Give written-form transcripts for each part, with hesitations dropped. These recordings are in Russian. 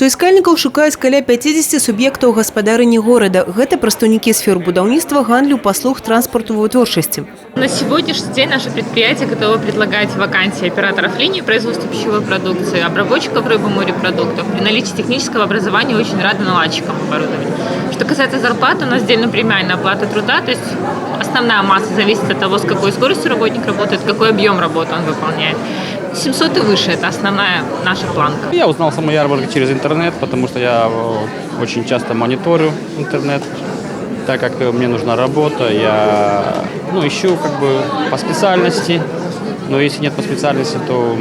Суіскальнікаў шукаюць каля 50 суб'ектаў гаспадарыні горада. Гэта прадстаўнікі сфер будаўніцтва, гандлю, паслуг, транспорту, вытворчасці. На сегодняшний день наше предприятие готово предлагать вакансии операторов линии производства пищевой продукции, обработчиков рыбы, морепродуктов. При наличии технического образования очень рады наладчикам оборудования. Что касается зарплаты, у нас отдельно-премиальная оплата труда, то есть основная масса зависит от того, с какой скоростью работник работает, какой объем работы он выполняет. 700 и выше – это основная наша планка. Я узнал о самой ярмарке через интернет, потому что я очень часто мониторю интернет. Так как мне нужна работа, я ищу по специальности. Но если нет по специальности, то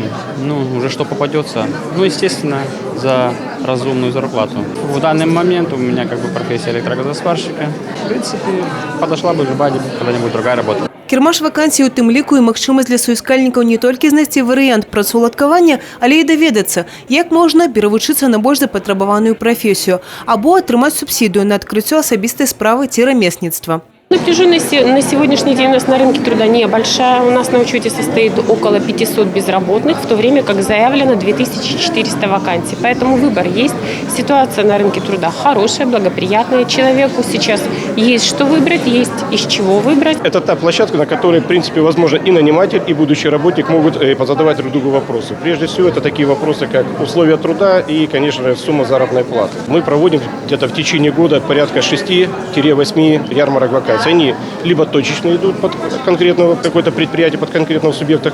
уже что попадется. Естественно, за разумную зарплату. В данный момент у меня профессия электрогазосварщика. В принципе, подошла бы любая когда-нибудь другая работа. Кірмаш вакансій у тым ліку і магчымасць для суіскальнікаў не толькі знайсці варыянт працаўладкавання, але і даведацца, як можна перавучыцца на больш запатрабаваную прафесію або атрымаць субсідыю на адкрыццё асабістай справы ці рамесніцтва. Напряженность на сегодняшний день у нас на рынке труда небольшая. У нас на учете состоит около 500 безработных, в то время как заявлено 2400 вакансий. Поэтому выбор есть. Ситуация на рынке труда хорошая, благоприятная. Человеку сейчас есть что выбрать, есть из чего выбрать. Это та площадка, на которой, в принципе, возможно, и наниматель, и будущий работник могут позадавать друг другу вопросы. Прежде всего, это такие вопросы, как условия труда и, конечно, сумма заработной платы. Мы проводим где-то в течение года порядка 6-8 ярмарок вакансий. Они либо точечно идут под конкретного какое-то предприятие, под конкретного субъекта,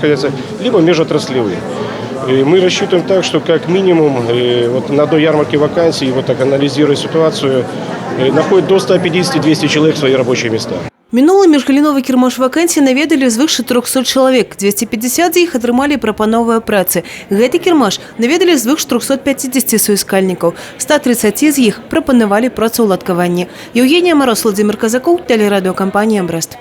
либо межотраслевые. И мы рассчитываем так, что как минимум на одной ярмарке вакансий, так анализируя ситуацию, находят до 150-200 человек свои рабочие места. Мінулы міжгаліновы кірмаш вакансій наведалі звыш 400 чалавек. 250 з іх атрымалі прапановыя працы. Гэты кірмаш наведалі звыш 350 суіскальнікаў. 130 з іх прапанавалі працаўладкаванне. Евгения Мороз, Владимир Казаков, телерадиокомпания «Брест».